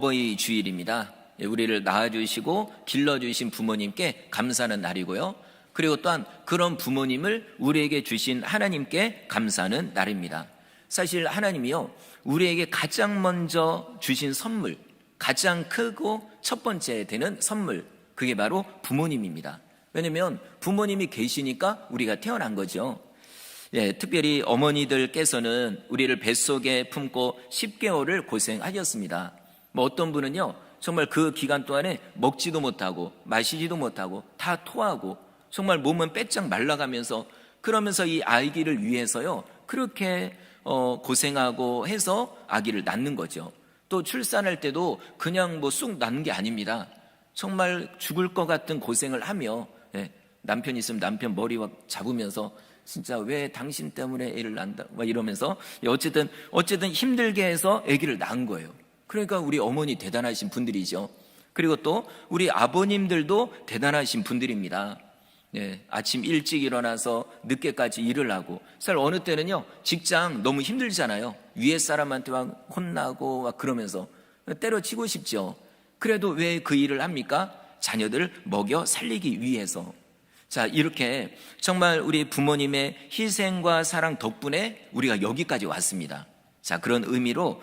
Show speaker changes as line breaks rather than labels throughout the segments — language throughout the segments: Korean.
어버이 주일입니다. 우리를 낳아주시고 길러주신 부모님께 감사하는 날이고요. 그리고 또한 그런 부모님을 우리에게 주신 하나님께 감사하는 날입니다. 사실 하나님이요, 우리에게 가장 먼저 주신 선물, 가장 크고 첫 번째 되는 선물, 그게 바로 부모님입니다. 왜냐하면 부모님이 계시니까 우리가 태어난 거죠. 특별히 어머니들께서는 우리를 뱃속에 품고 10개월을 고생하셨습니다. 어떤 분은요, 정말 그 기간 동안에 먹지도 못하고 마시지도 못하고 다 토하고 정말 몸은 빼짝 말라가면서, 그러면서 이 아기를 위해서요 그렇게 고생하고 해서 아기를 낳는 거죠. 또 출산할 때도 그냥 쑥 낳는 게 아닙니다. 정말 죽을 것 같은 고생을 하며, 남편 있으면 남편 머리 잡으면서 진짜 왜 당신 때문에 애를 낳는다 이러면서 어쨌든 힘들게 해서 아기를 낳은 거예요. 그러니까 우리 어머니 대단하신 분들이죠. 그리고 또 우리 아버님들도 대단하신 분들입니다. 아침 일찍 일어나서 늦게까지 일을 하고, 사실 어느 때는요 직장 너무 힘들잖아요. 위에 사람한테 막 혼나고 막 그러면서 때려치고 싶죠. 그래도 왜 그 일을 합니까? 자녀들을 먹여 살리기 위해서. 자, 이렇게 정말 우리 부모님의 희생과 사랑 덕분에 우리가 여기까지 왔습니다. 자, 그런 의미로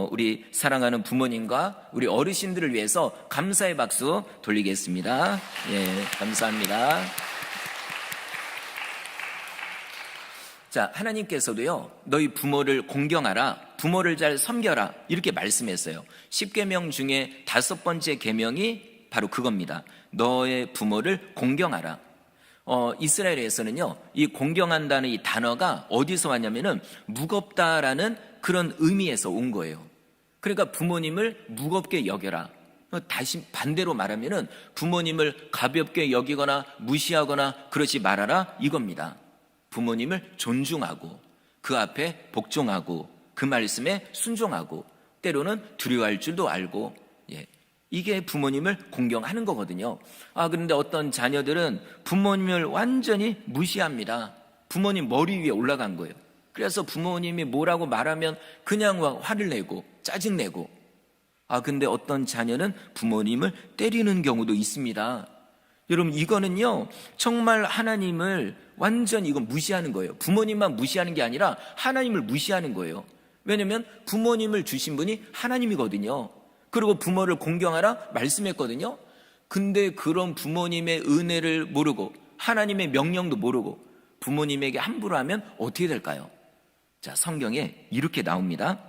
우리 사랑하는 부모님과 우리 어르신들을 위해서 감사의 박수 돌리겠습니다. 감사합니다. 자, 하나님께서도요, 너희 부모를 공경하라, 부모를 잘 섬겨라, 이렇게 말씀했어요. 10계명 중에 5번째 계명이 바로 그겁니다. 너의 부모를 공경하라. 이스라엘에서는요, 이 공경한다는 이 단어가 어디서 왔냐면은 무겁다라는 그런 의미에서 온 거예요. 그러니까 부모님을 무겁게 여겨라. 다시 반대로 말하면은 부모님을 가볍게 여기거나 무시하거나 그러지 말아라, 이겁니다. 부모님을 존중하고 그 앞에 복종하고 그 말씀에 순종하고 때로는 두려워할 줄도 알고, 이게 부모님을 공경하는 거거든요. 그런데 어떤 자녀들은 부모님을 완전히 무시합니다. 부모님 머리 위에 올라간 거예요. 그래서 부모님이 뭐라고 말하면 그냥 화를 내고 짜증내고, 근데 어떤 자녀는 부모님을 때리는 경우도 있습니다. 여러분, 이거는요 정말 하나님을 완전히 이건 무시하는 거예요. 부모님만 무시하는 게 아니라 하나님을 무시하는 거예요. 왜냐하면 부모님을 주신 분이 하나님이거든요. 그리고 부모를 공경하라 말씀했거든요. 근데 그런 부모님의 은혜를 모르고 하나님의 명령도 모르고 부모님에게 함부로 하면 어떻게 될까요? 자, 성경에 이렇게 나옵니다.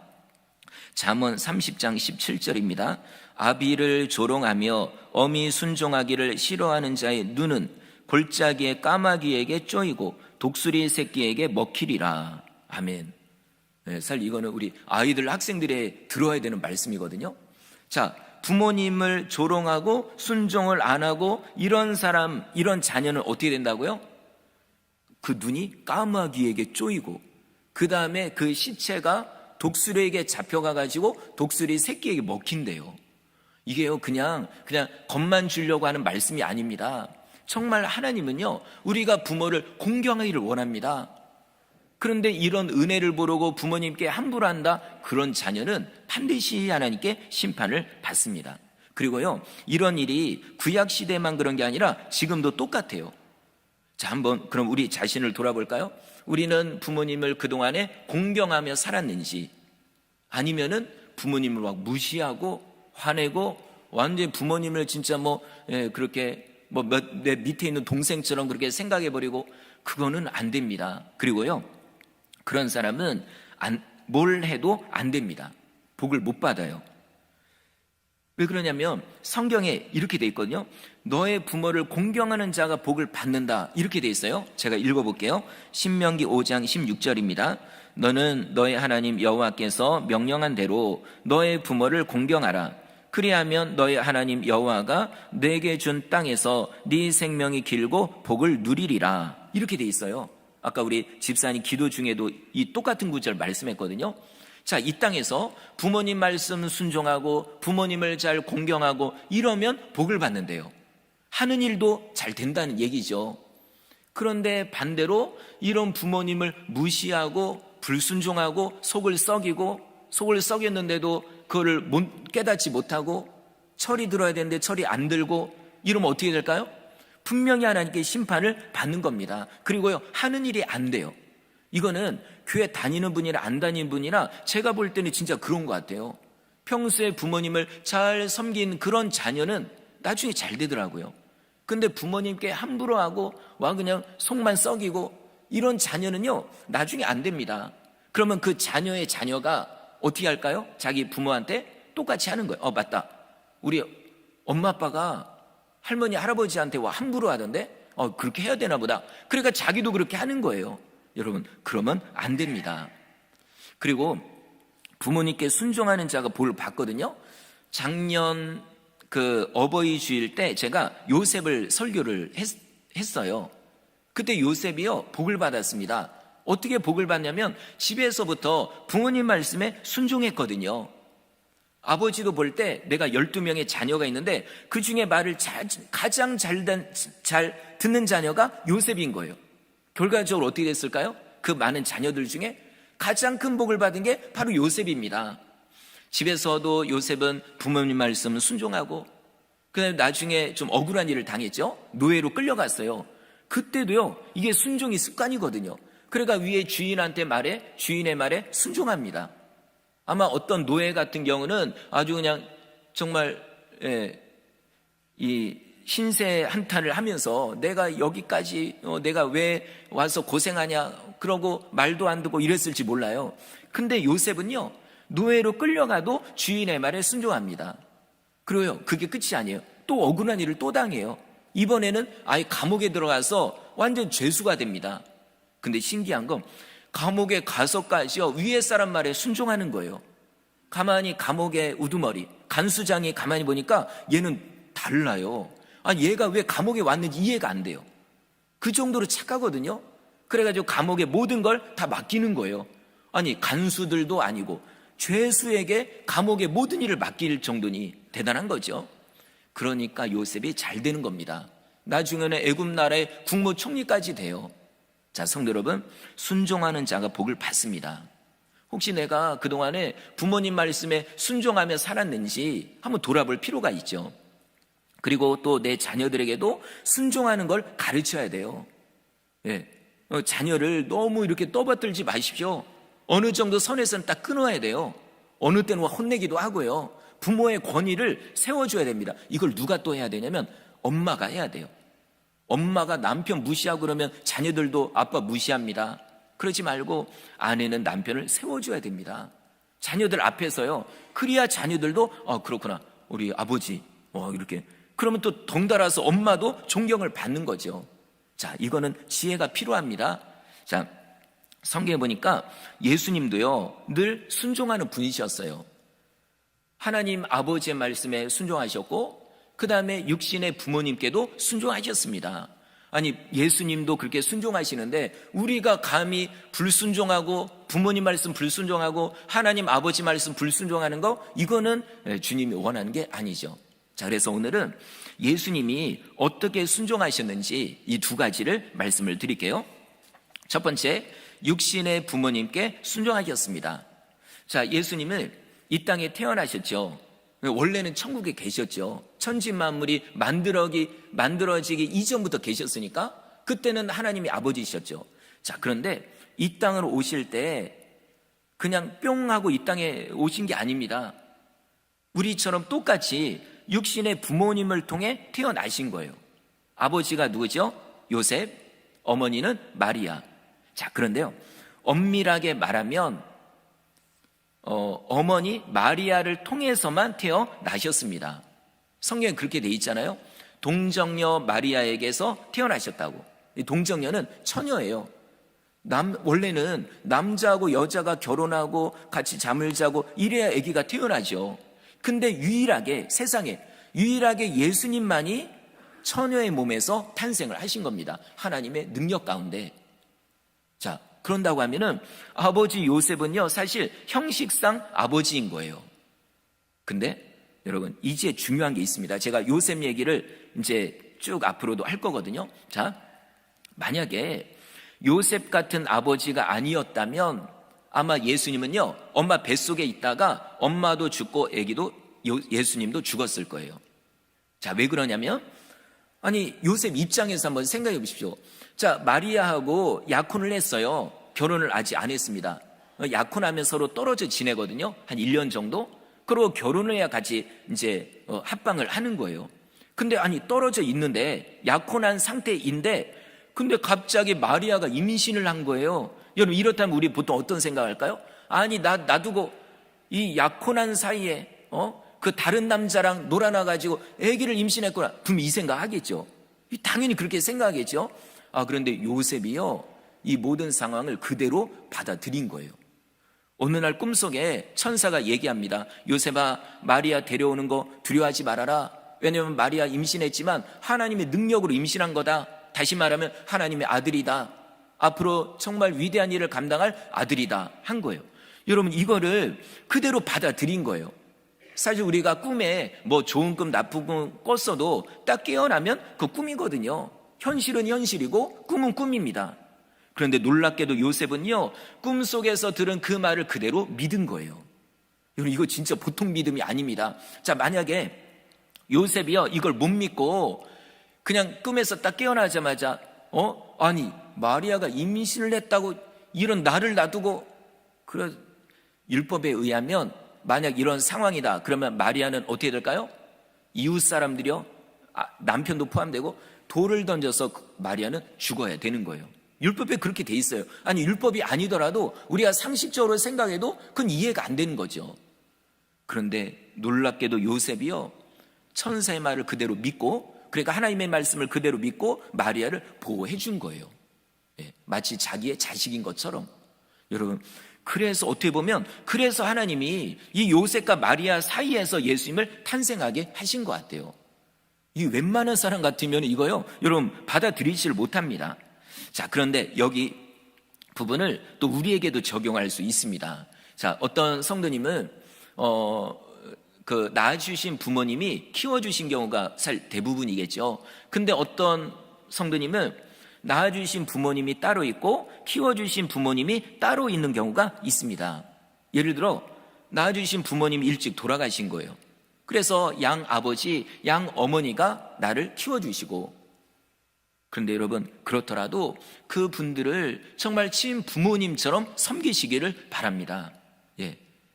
잠언 30장 17절입니다. 아비를 조롱하며 어미 순종하기를 싫어하는 자의 눈은 골짜기의 까마귀에게 쪼이고 독수리 새끼에게 먹히리라. 아멘. 사실 이거는 우리 아이들, 학생들이 들어야 되는 말씀이거든요. 자, 부모님을 조롱하고 순종을 안 하고 이런 사람, 이런 자녀는 어떻게 된다고요? 그 눈이 까마귀에게 쪼이고, 그 다음에 그 시체가 독수리에게 잡혀가가지고 독수리 새끼에게 먹힌대요. 이게요 그냥 겁만 주려고 하는 말씀이 아닙니다. 정말 하나님은요 우리가 부모를 공경하기를 원합니다. 그런데 이런 은혜를 모르고 부모님께 함부로 한다, 그런 자녀는 반드시 하나님께 심판을 받습니다. 그리고요, 이런 일이 구약시대만 그런 게 아니라 지금도 똑같아요. 자, 한번 그럼 우리 자신을 돌아볼까요? 우리는 부모님을 그동안에 공경하며 살았는지, 아니면은 부모님을 막 무시하고 화내고 완전히 부모님을 진짜 그렇게 내 밑에 있는 동생처럼 그렇게 생각해버리고, 그거는 안 됩니다. 그리고요, 그런 사람은 뭘 해도 안 됩니다. 복을 못 받아요. 왜 그러냐면 성경에 이렇게 돼 있거든요. 너의 부모를 공경하는 자가 복을 받는다, 이렇게 돼 있어요. 제가 읽어볼게요. 신명기 5장 16절입니다. 너는 너의 하나님 여호와께서 명령한 대로 너의 부모를 공경하라. 그리하면 너의 하나님 여호와가 내게 준 땅에서 네 생명이 길고 복을 누리리라. 이렇게 돼 있어요. 아까 우리 집사님 기도 중에도 이 똑같은 구절 말씀했거든요. 자, 이 땅에서 부모님 말씀 순종하고 부모님을 잘 공경하고 이러면 복을 받는데요. 하는 일도 잘 된다는 얘기죠. 그런데 반대로 이런 부모님을 무시하고 불순종하고 속을 썩이고, 속을 썩였는데도 그거를 깨닫지 못하고 철이 들어야 되는데 철이 안 들고 이러면 어떻게 될까요? 분명히 하나님께 심판을 받는 겁니다. 그리고요, 하는 일이 안 돼요. 이거는 교회 다니는 분이나 안 다니는 분이나 제가 볼 때는 진짜 그런 것 같아요. 평소에 부모님을 잘 섬긴 그런 자녀는 나중에 잘 되더라고요. 근데 부모님께 함부로 하고 와 그냥 속만 썩이고 이런 자녀는요, 나중에 안 됩니다. 그러면 그 자녀의 자녀가 어떻게 할까요? 자기 부모한테 똑같이 하는 거예요. 맞다, 우리 엄마 아빠가 할머니 할아버지한테 와 함부로 하던데 그렇게 해야 되나 보다. 그러니까 자기도 그렇게 하는 거예요. 여러분, 그러면 안 됩니다. 그리고 부모님께 순종하는 자가 복을 받거든요. 작년 그 어버이 주일 때 제가 요셉을 설교를 했어요. 그때 요셉이요, 복을 받았습니다. 어떻게 복을 받냐면 집에서부터 부모님 말씀에 순종했거든요. 아버지도 볼 때 내가 12명의 자녀가 있는데 그 중에 말을 가장 잘 듣는 자녀가 요셉인 거예요. 결과적으로 어떻게 됐을까요? 그 많은 자녀들 중에 가장 큰 복을 받은 게 바로 요셉입니다. 집에서도 요셉은 부모님 말씀 순종하고, 그다음에 나중에 좀 억울한 일을 당했죠. 노예로 끌려갔어요. 그때도요, 이게 순종이 습관이거든요. 그러니까 위에 주인의 말에 순종합니다. 아마 어떤 노예 같은 경우는 아주 그냥 정말 이 신세 한탄을 하면서 내가 여기까지 내가 왜 와서 고생하냐 그러고 말도 안 듣고 이랬을지 몰라요. 근데 요셉은요, 노예로 끌려가도 주인의 말에 순종합니다. 그래요, 그게 끝이 아니에요. 또 억울한 일을 또 당해요. 이번에는 아예 감옥에 들어가서 완전 죄수가 됩니다. 근데 신기한 건 감옥에 가서까지요, 위에 사람 말에 순종하는 거예요. 가만히 감옥의 우두머리 간수장이 가만히 보니까 얘는 달라요. 얘가 왜 감옥에 왔는지 이해가 안 돼요. 그 정도로 착하거든요. 그래가지고 감옥의 모든 걸 다 맡기는 거예요. 간수들도 아니고 죄수에게 감옥의 모든 일을 맡길 정도니 대단한 거죠. 그러니까 요셉이 잘 되는 겁니다. 나중에는 애굽 나라의 국무총리까지 돼요. 자, 성도 여러분, 순종하는 자가 복을 받습니다. 혹시 내가 그동안에 부모님 말씀에 순종하며 살았는지 한번 돌아볼 필요가 있죠. 그리고 또 내 자녀들에게도 순종하는 걸 가르쳐야 돼요. 자녀를 너무 이렇게 떠받들지 마십시오. 어느 정도 선에서는 딱 끊어야 돼요. 어느 때는 혼내기도 하고요. 부모의 권위를 세워줘야 됩니다. 이걸 누가 또 해야 되냐면 엄마가 해야 돼요. 엄마가 남편 무시하고 그러면 자녀들도 아빠 무시합니다. 그러지 말고 아내는 남편을 세워줘야 됩니다. 자녀들 앞에서요. 그래야 자녀들도 그렇구나, 우리 아버지 이렇게, 그러면 또 덩달아서 엄마도 존경을 받는 거죠. 자, 이거는 지혜가 필요합니다. 자, 성경에 보니까 예수님도요, 늘 순종하는 분이셨어요. 하나님 아버지의 말씀에 순종하셨고, 그 다음에 육신의 부모님께도 순종하셨습니다. 예수님도 그렇게 순종하시는데 우리가 감히 불순종하고 부모님 말씀 불순종하고 하나님 아버지 말씀 불순종하는 거, 이거는 주님이 원하는 게 아니죠. 자, 그래서 오늘은 예수님이 어떻게 순종하셨는지 이 두 가지를 말씀을 드릴게요. 첫 번째, 육신의 부모님께 순종하셨습니다. 자, 예수님은 이 땅에 태어나셨죠. 원래는 천국에 계셨죠. 천지만물이 만들어지기 이전부터 계셨으니까 그때는 하나님이 아버지셨죠. 자, 그런데 이 땅으로 오실 때 그냥 뿅 하고 이 땅에 오신 게 아닙니다. 우리처럼 똑같이 육신의 부모님을 통해 태어나신 거예요. 아버지가 누구죠? 요셉, 어머니는 마리아. 자, 그런데요, 엄밀하게 말하면 어머니 마리아를 통해서만 태어나셨습니다. 성경에 그렇게 돼 있잖아요. 동정녀 마리아에게서 태어나셨다고. 이 동정녀는 처녀예요. 원래는 남자하고 여자가 결혼하고 같이 잠을 자고 이래야 아기가 태어나죠. 근데 세상에 유일하게 예수님만이 처녀의 몸에서 탄생을 하신 겁니다. 하나님의 능력 가운데. 자, 그런다고 하면은 아버지 요셉은요, 사실 형식상 아버지인 거예요. 근데 여러분, 이제 중요한 게 있습니다. 제가 요셉 얘기를 이제 쭉 앞으로도 할 거거든요. 자, 만약에 요셉 같은 아버지가 아니었다면 아마 예수님은요, 엄마 뱃속에 있다가 엄마도 죽고 아기도 예수님도 죽었을 거예요. 자, 왜 그러냐면, 아니, 요셉 입장에서 한번 생각해 보십시오. 자, 마리아하고 약혼을 했어요. 결혼을 아직 안 했습니다. 약혼하면 서로 떨어져 지내거든요. 한 1년 정도? 그리고 결혼을 해야 같이 이제 합방을 하는 거예요. 근데 아니, 떨어져 있는데, 약혼한 상태인데, 근데 갑자기 마리아가 임신을 한 거예요. 여러분, 이렇다면 우리 보통 어떤 생각할까요? 아니, 놔두고 이 약혼한 사이에, 그 다른 남자랑 놀아나가지고 아기를 임신했구나. 그럼 이 생각 하겠죠. 당연히 그렇게 생각하겠죠. 그런데 요셉이요, 이 모든 상황을 그대로 받아들인 거예요. 어느 날 꿈속에 천사가 얘기합니다. 요셉아, 마리아 데려오는 거 두려워하지 말아라. 왜냐하면 마리아 임신했지만 하나님의 능력으로 임신한 거다. 다시 말하면 하나님의 아들이다. 앞으로 정말 위대한 일을 감당할 아들이다 한 거예요. 여러분, 이거를 그대로 받아들인 거예요. 사실 우리가 꿈에 뭐 좋은 꿈 나쁜 꿈 꿨어도 딱 깨어나면 그 꿈이거든요. 현실은 현실이고 꿈은 꿈입니다. 그런데 놀랍게도 요셉은요, 꿈속에서 들은 그 말을 그대로 믿은 거예요. 여러분, 이거 진짜 보통 믿음이 아닙니다. 자, 만약에 요셉이요, 이걸 못 믿고 그냥 꿈에서 딱 깨어나자마자 아니, 마리아가 임신을 했다고 이런 나를 놔두고, 그래, 율법에 의하면 만약 이런 상황이다 그러면 마리아는 어떻게 될까요? 이웃 사람들이요, 남편도 포함되고 돌을 던져서 마리아는 죽어야 되는 거예요. 율법에 그렇게 돼 있어요. 아니, 율법이 아니더라도 우리가 상식적으로 생각해도 그건 이해가 안 되는 거죠. 그런데 놀랍게도 요셉이요, 천사의 말을 그대로 믿고, 그러니까 하나님의 말씀을 그대로 믿고 마리아를 보호해 준 거예요. 마치 자기의 자식인 것처럼. 여러분, 그래서 어떻게 보면 그래서 하나님이 이 요셉과 마리아 사이에서 예수님을 탄생하게 하신 것 같아요. 이 웬만한 사람 같으면 이거요, 여러분, 받아들이지를 못합니다. 자, 그런데 여기 부분을 또 우리에게도 적용할 수 있습니다. 자, 어떤 성도님은 낳아주신 부모님이 키워주신 경우가 사실 대부분이겠죠. 근데 어떤 성도님은 낳아주신 부모님이 따로 있고 키워주신 부모님이 따로 있는 경우가 있습니다. 예를 들어 낳아주신 부모님이 일찍 돌아가신 거예요. 그래서 양 아버지, 양 어머니가 나를 키워주시고, 그런데 여러분, 그렇더라도 그 분들을 정말 친 부모님처럼 섬기시기를 바랍니다.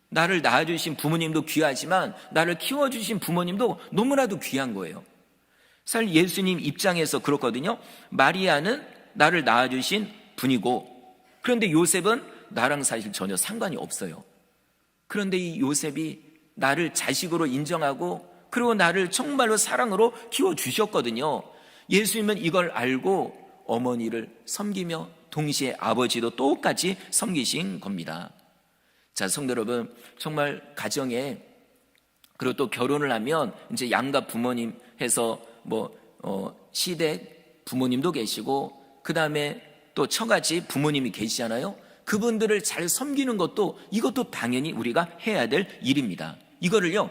나를 낳아주신 부모님도 귀하지만 나를 키워주신 부모님도 너무나도 귀한 거예요. 사실 예수님 입장에서 그렇거든요. 마리아는 나를 낳아주신 분이고, 그런데 요셉은 나랑 사실 전혀 상관이 없어요. 그런데 이 요셉이 나를 자식으로 인정하고, 그리고 나를 정말로 사랑으로 키워주셨거든요. 예수님은 이걸 알고 어머니를 섬기며 동시에 아버지도 똑같이 섬기신 겁니다. 자, 성도 여러분, 정말 가정에, 그리고 또 결혼을 하면 이제 양가 부모님 해서 시댁 부모님도 계시고, 그 다음에 또 처가집 부모님이 계시잖아요. 그분들을 잘 섬기는 것도, 이것도 당연히 우리가 해야 될 일입니다. 이거를요,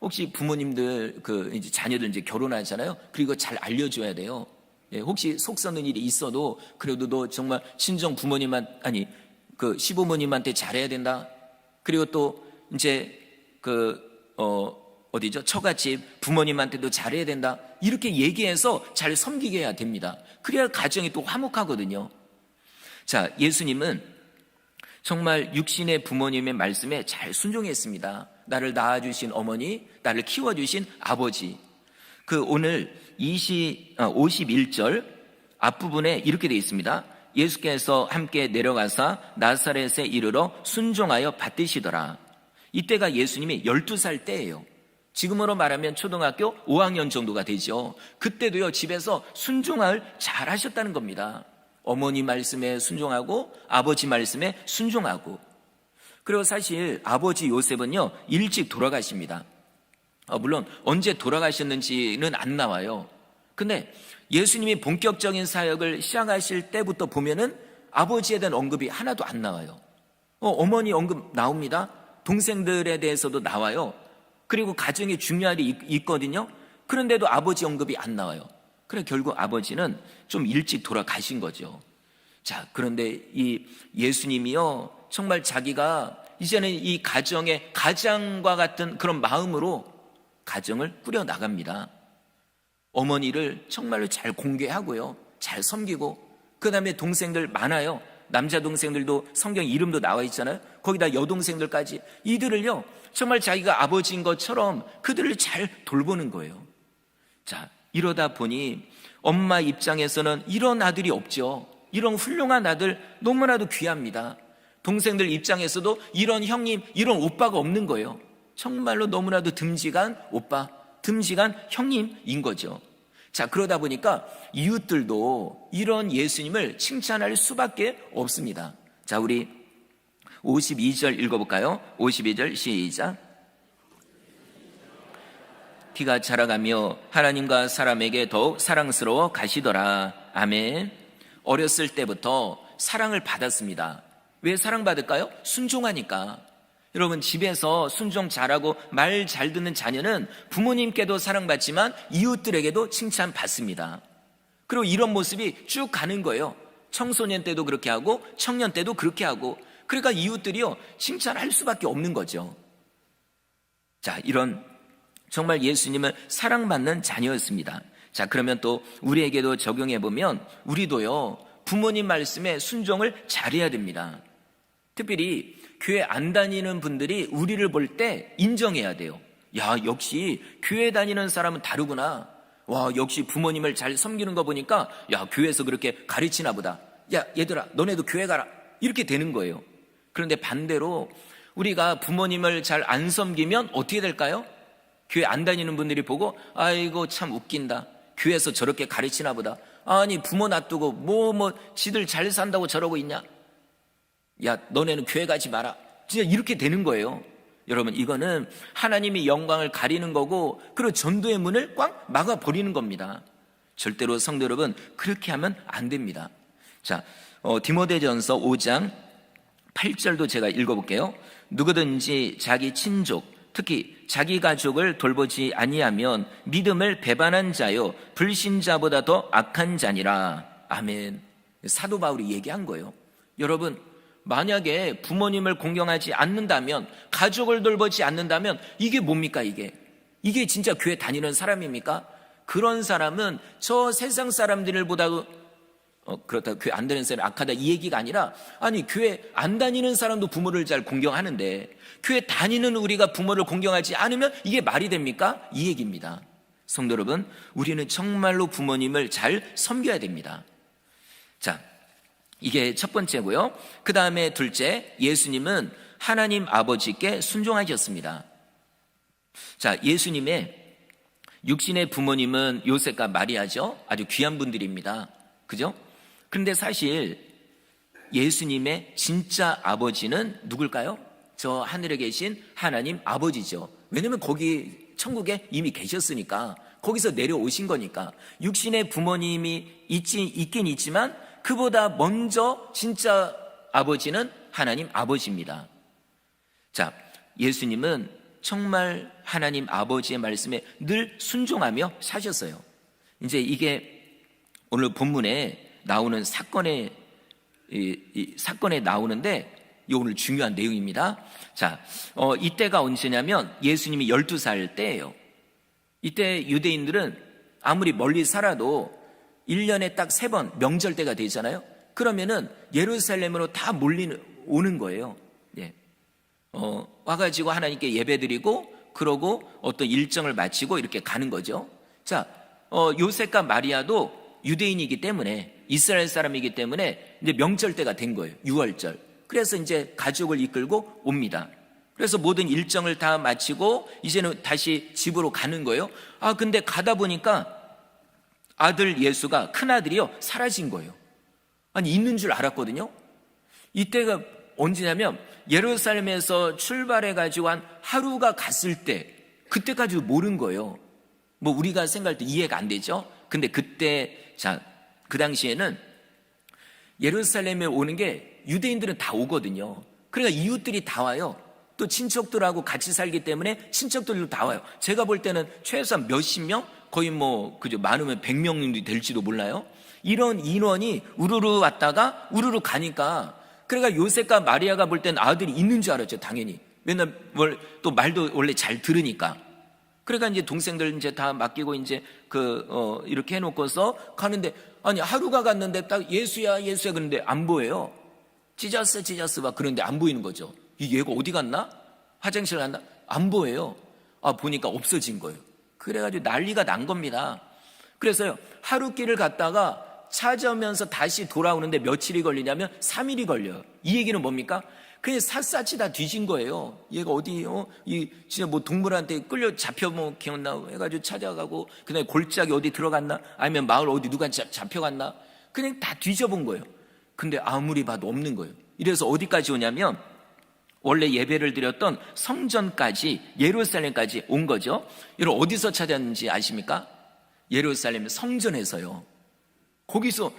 혹시 부모님들 이제 자녀들 이제 결혼하잖아요. 그리고 잘 알려줘야 돼요. 혹시 속 썩는 일이 있어도 그래도 너 정말 친정 시부모님한테 잘해야 된다. 그리고 또 이제 처갓집 부모님한테도 잘해야 된다. 이렇게 얘기해서 잘 섬기게 해야 됩니다. 그래야 가정이 또 화목하거든요. 자, 예수님은 정말 육신의 부모님의 말씀에 잘 순종했습니다. 나를 낳아주신 어머니, 나를 키워주신 아버지. 오늘 51절 앞부분에 이렇게 되어 있습니다. 예수께서 함께 내려가사 나사렛에 이르러 순종하여 받드시더라. 이때가 예수님이 12살 때예요. 지금으로 말하면 초등학교 5학년 정도가 되죠. 그때도요, 집에서 순종을 잘 하셨다는 겁니다. 어머니 말씀에 순종하고 아버지 말씀에 순종하고. 그리고 사실 아버지 요셉은요, 일찍 돌아가십니다. 물론 언제 돌아가셨는지는 안 나와요. 근데 예수님이 본격적인 사역을 시작하실 때부터 보면은 아버지에 대한 언급이 하나도 안 나와요. 어머니 언급 나옵니다. 동생들에 대해서도 나와요. 그리고 가정에 중요한 일이 있거든요. 그런데도 아버지 언급이 안 나와요. 그래, 결국 아버지는 좀 일찍 돌아가신 거죠. 자, 그런데 이 예수님이요, 정말 자기가 이제는 이 가정의 가장과 같은 그런 마음으로 가정을 꾸려 나갑니다. 어머니를 정말로 잘 공개하고요, 잘 섬기고, 그 다음에 동생들 많아요. 남자 동생들도 성경 이름도 나와 있잖아요. 거기다 여동생들까지, 이들을요 정말 자기가 아버지인 것처럼 그들을 잘 돌보는 거예요. 자, 이러다 보니 엄마 입장에서는 이런 아들이 없죠. 이런 훌륭한 아들 너무나도 귀합니다. 동생들 입장에서도 이런 형님, 이런 오빠가 없는 거예요. 정말로 너무나도 듬직한 오빠, 듬직한 형님인 거죠. 자, 그러다 보니까 이웃들도 이런 예수님을 칭찬할 수밖에 없습니다. 자, 우리 52절 읽어볼까요? 52절 시작. 키가 자라가며 하나님과 사람에게 더욱 사랑스러워 가시더라. 아멘. 어렸을 때부터 사랑을 받았습니다. 왜 사랑받을까요? 순종하니까. 여러분, 집에서 순종 잘하고 말 잘 듣는 자녀는 부모님께도 사랑받지만 이웃들에게도 칭찬받습니다. 그리고 이런 모습이 쭉 가는 거예요. 청소년 때도 그렇게 하고 청년 때도 그렇게 하고, 그러니까 이웃들이요 칭찬할 수밖에 없는 거죠. 자, 이런 정말 예수님은 사랑받는 자녀였습니다. 자, 그러면 또 우리에게도 적용해 보면 우리도요 부모님 말씀에 순종을 잘해야 됩니다. 특별히 교회 안 다니는 분들이 우리를 볼 때 인정해야 돼요. 야, 역시 교회 다니는 사람은 다르구나. 와, 역시 부모님을 잘 섬기는 거 보니까 야, 교회에서 그렇게 가르치나 보다. 야, 얘들아 너네도 교회 가라. 이렇게 되는 거예요. 그런데 반대로 우리가 부모님을 잘 안 섬기면 어떻게 될까요? 교회 안 다니는 분들이 보고 아이고 참 웃긴다. 교회에서 저렇게 가르치나 보다. 아니 부모 놔두고 뭐 지들 잘 산다고 저러고 있냐. 야, 너네는 교회 가지 마라. 진짜 이렇게 되는 거예요. 여러분, 이거는 하나님의 영광을 가리는 거고, 그리고 전도의 문을 꽉 막아버리는 겁니다. 절대로 성도 여러분, 그렇게 하면 안 됩니다. 자, 디모데전서 5장 8절도 제가 읽어볼게요. 누구든지 자기 친족, 특히 자기 가족을 돌보지 아니하면 믿음을 배반한 자요 불신자보다 더 악한 자니라. 아멘. 사도 바울이 얘기한 거예요. 여러분, 만약에 부모님을 공경하지 않는다면, 가족을 돌보지 않는다면 이게 뭡니까? 이게 진짜 교회 다니는 사람입니까? 그런 사람은 저 세상 사람들보다도 그렇다고 교회 안 다니는 사람이 악하다 이 얘기가 아니라, 아니 교회 안 다니는 사람도 부모를 잘 공경하는데 교회 다니는 우리가 부모를 공경하지 않으면 이게 말이 됩니까? 이 얘기입니다. 성도 여러분, 우리는 정말로 부모님을 잘 섬겨야 됩니다. 자, 이게 첫 번째고요. 그 다음에 둘째, 예수님은 하나님 아버지께 순종하셨습니다. 자, 예수님의 육신의 부모님은 요셉과 마리아죠. 아주 귀한 분들입니다. 그죠? 그런데 사실 예수님의 진짜 아버지는 누굴까요? 저 하늘에 계신 하나님 아버지죠. 왜냐면 거기 천국에 이미 계셨으니까, 거기서 내려오신 거니까. 육신의 부모님이 있긴 있지만 그보다 먼저 진짜 아버지는 하나님 아버지입니다. 자, 예수님은 정말 하나님 아버지의 말씀에 늘 순종하며 사셨어요. 이제 이게 오늘 본문에 나오는 사건에 나오는데 이 오늘 중요한 내용입니다. 자, 이때가 언제냐면 예수님이 12살 때예요. 이때 유대인들은 아무리 멀리 살아도 1년에 딱 3번 명절 때가 되잖아요. 그러면은 예루살렘으로 다 오는 거예요. 예. 와가지고 하나님께 예배드리고, 그러고 어떤 일정을 마치고 이렇게 가는 거죠. 자, 요셉과 마리아도 유대인이기 때문에, 이스라엘 사람이기 때문에 이제 명절 때가 된 거예요. 6월절. 그래서 이제 가족을 이끌고 옵니다. 그래서 모든 일정을 다 마치고 이제는 다시 집으로 가는 거예요. 근데 가다 보니까 아들 예수가, 큰아들이요 사라진 거예요. 아니, 있는 줄 알았거든요. 이때가 언제냐면 예루살렘에서 출발해가지고 한 하루가 갔을 때, 그때까지도 모른 거예요. 뭐 우리가 생각할 때 이해가 안 되죠. 근데 그때, 자, 그 당시에는 예루살렘에 오는 게 유대인들은 다 오거든요. 그러니까 이웃들이 다 와요. 또 친척들하고 같이 살기 때문에 친척들도 다 와요. 제가 볼 때는 최소한 몇십 명, 거의 그죠, 많으면 100명이 될지도 몰라요. 이런 인원이 우르르 왔다가 우르르 가니까 그러니까 요셉과 마리아가 볼 땐 아들이 있는 줄 알았죠, 당연히. 맨날 또 말도 원래 잘 들으니까. 그러니까 이제 동생들 이제 다 맡기고 이제 이렇게 해놓고서 가는데, 아니, 하루가 갔는데 딱 예수야, 예수야 그러는데 안 보여요. 찢었어 막 그런데 안 보이는 거죠. 이 얘가 어디 갔나? 화장실 갔나? 안 보여요. 보니까 없어진 거예요. 그래가지고 난리가 난 겁니다. 그래서요, 하루길을 갔다가 찾아오면서 다시 돌아오는데 며칠이 걸리냐면 3일이 걸려요. 이 얘기는 뭡니까? 그냥 샅샅이 다 뒤진 거예요. 얘가 진짜 뭐 동물한테 끌려 잡혀 기었나 해가지고 찾아가고, 그다음에 골짜기 어디 들어갔나? 아니면 마을 어디 누가 잡혀갔나? 그냥 다 뒤져본 거예요. 근데 아무리 봐도 없는 거예요. 이래서 어디까지 오냐면, 원래 예배를 드렸던 성전까지, 예루살렘까지 온 거죠. 여러분 어디서 찾았는지 아십니까? 예루살렘 성전에서요. 거기서,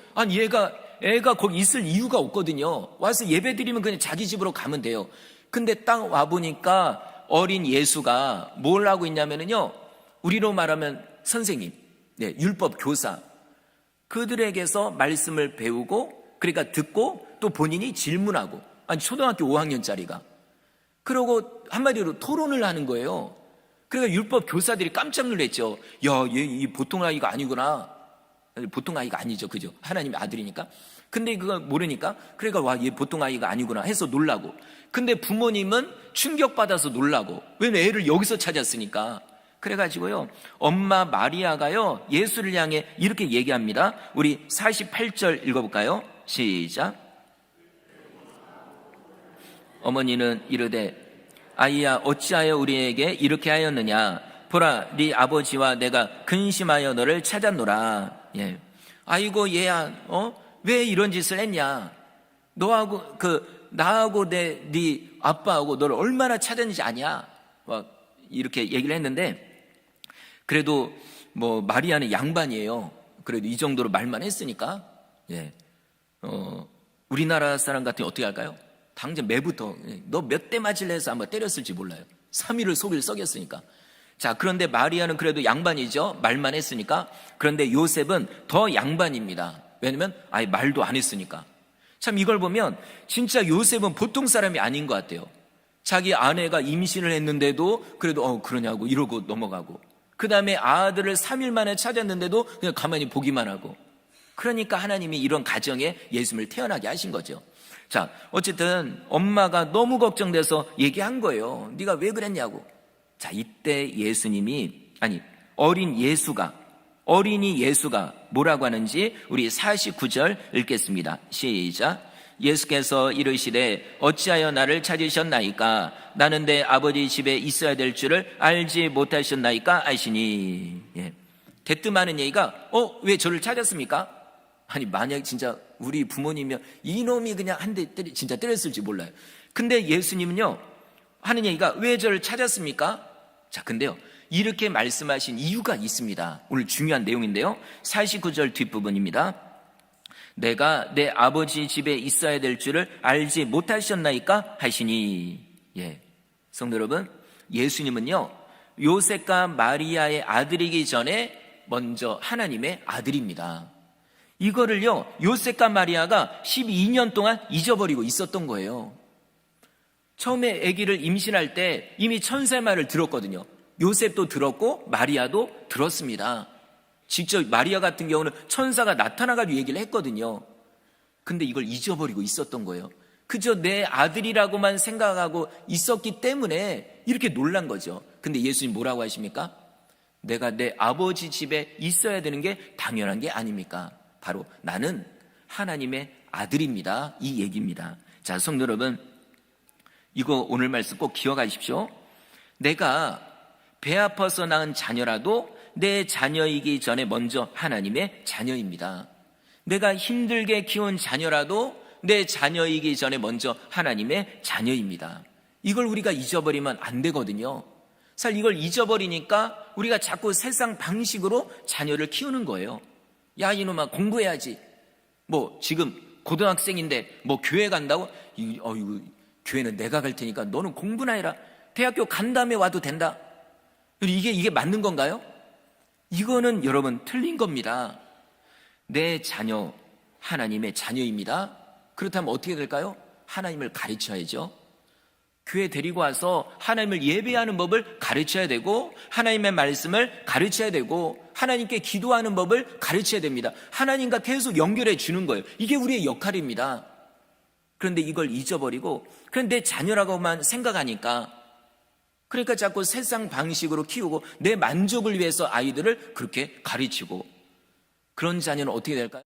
애가 거기 있을 이유가 없거든요. 와서 예배 드리면 그냥 자기 집으로 가면 돼요. 근데 딱 와보니까 어린 예수가 뭘 하고 있냐면요, 우리로 말하면 선생님, 율법 교사, 그들에게서 말씀을 배우고, 그러니까 듣고 또 본인이 질문하고, 초등학교 5학년짜리가. 그러고 한마디로 토론을 하는 거예요. 그러니까 율법 교사들이 깜짝 놀랐죠. 야, 얘 이 보통 아이가 아니구나. 보통 아이가 아니죠, 그죠? 하나님의 아들이니까. 근데 그거 모르니까, 그러니까 와, 얘 보통 아이가 아니구나 해서 놀라고. 근데 부모님은 충격받아서 놀라고. 왜냐면 애를 여기서 찾았으니까. 그래가지고요, 엄마 마리아가요, 예수를 향해 이렇게 얘기합니다. 우리 48절 읽어볼까요? 시작. 어머니는 이르되, 아이야, 어찌하여 우리에게 이렇게 하였느냐? 보라, 네 아버지와 내가 근심하여 너를 찾았노라. 예. 아이고 얘야, 왜 이런 짓을 했냐? 너하고 나하고 네 아빠하고 너를 얼마나 찾았는지 아냐? 막 이렇게 얘기를 했는데, 그래도 뭐 마리아는 양반이에요. 그래도 이 정도로 말만 했으니까, 우리나라 사람 같으면 어떻게 할까요? 당장 매부터 너 몇 대 맞을래 해서 아마 때렸을지 몰라요. 3일을 속일 썩였으니까. 자, 그런데 마리아는 그래도 양반이죠. 말만 했으니까. 그런데 요셉은 더 양반입니다. 왜냐면 말도 안 했으니까. 참 이걸 보면 진짜 요셉은 보통 사람이 아닌 것 같아요. 자기 아내가 임신을 했는데도 그래도 그러냐고 이러고 넘어가고, 그 다음에 아들을 3일 만에 찾았는데도 그냥 가만히 보기만 하고. 그러니까 하나님이 이런 가정에 예수님을 태어나게 하신 거죠. 자, 어쨌든 엄마가 너무 걱정돼서 얘기한 거예요. 네가 왜 그랬냐고. 자, 이때 어린이 예수가 뭐라고 하는지 우리 49절 읽겠습니다. 시작. 예수께서 이르시되 어찌하여 나를 찾으셨나이까? 나는 내 아버지 집에 있어야 될 줄을 알지 못하셨나이까 하시니. 대뜸하는 얘기가, 왜 저를 찾았습니까? 만약 진짜 우리 부모님이면 이놈이 그냥 한 대 진짜 때렸을지 몰라요. 근데 예수님은요, 하는 얘기가 왜 저를 찾았습니까? 자, 근데요, 이렇게 말씀하신 이유가 있습니다. 오늘 중요한 내용인데요, 49절 뒷부분입니다. 내가 내 아버지 집에 있어야 될 줄을 알지 못하셨나이까 하시니. 성도 여러분, 예수님은요, 요셉과 마리아의 아들이기 전에 먼저 하나님의 아들입니다. 이거를요, 요셉과 마리아가 12년 동안 잊어버리고 있었던 거예요. 처음에 아기를 임신할 때 이미 천사의 말을 들었거든요. 요셉도 들었고 마리아도 들었습니다. 직접 마리아 같은 경우는 천사가 나타나가지고 얘기를 했거든요. 근데 이걸 잊어버리고 있었던 거예요. 그저 내 아들이라고만 생각하고 있었기 때문에 이렇게 놀란 거죠. 근데 예수님 뭐라고 하십니까? 내가 내 아버지 집에 있어야 되는 게 당연한 게 아닙니까? 바로 나는 하나님의 아들입니다. 이 얘기입니다. 자, 성도 여러분, 이거 오늘 말씀 꼭 기억하십시오. 내가 배 아파서 낳은 자녀라도 내 자녀이기 전에 먼저 하나님의 자녀입니다. 내가 힘들게 키운 자녀라도 내 자녀이기 전에 먼저 하나님의 자녀입니다. 이걸 우리가 잊어버리면 안 되거든요. 사실 이걸 잊어버리니까 우리가 자꾸 세상 방식으로 자녀를 키우는 거예요. 야, 이놈아, 공부해야지. 지금 고등학생인데 교회 간다고? 교회는 내가 갈 테니까 너는 공부나 해라. 대학교 간 다음에 와도 된다. 이게 맞는 건가요? 이거는 여러분 틀린 겁니다. 내 자녀 하나님의 자녀입니다. 그렇다면 어떻게 될까요? 하나님을 가르쳐야죠. 교회 데리고 와서 하나님을 예배하는 법을 가르쳐야 되고, 하나님의 말씀을 가르쳐야 되고, 하나님께 기도하는 법을 가르쳐야 됩니다. 하나님과 계속 연결해 주는 거예요. 이게 우리의 역할입니다. 그런데 이걸 잊어버리고 그냥 내 자녀라고만 생각하니까, 그러니까 자꾸 세상 방식으로 키우고 내 만족을 위해서 아이들을 그렇게 가르치고, 그런 자녀는 어떻게 될까요?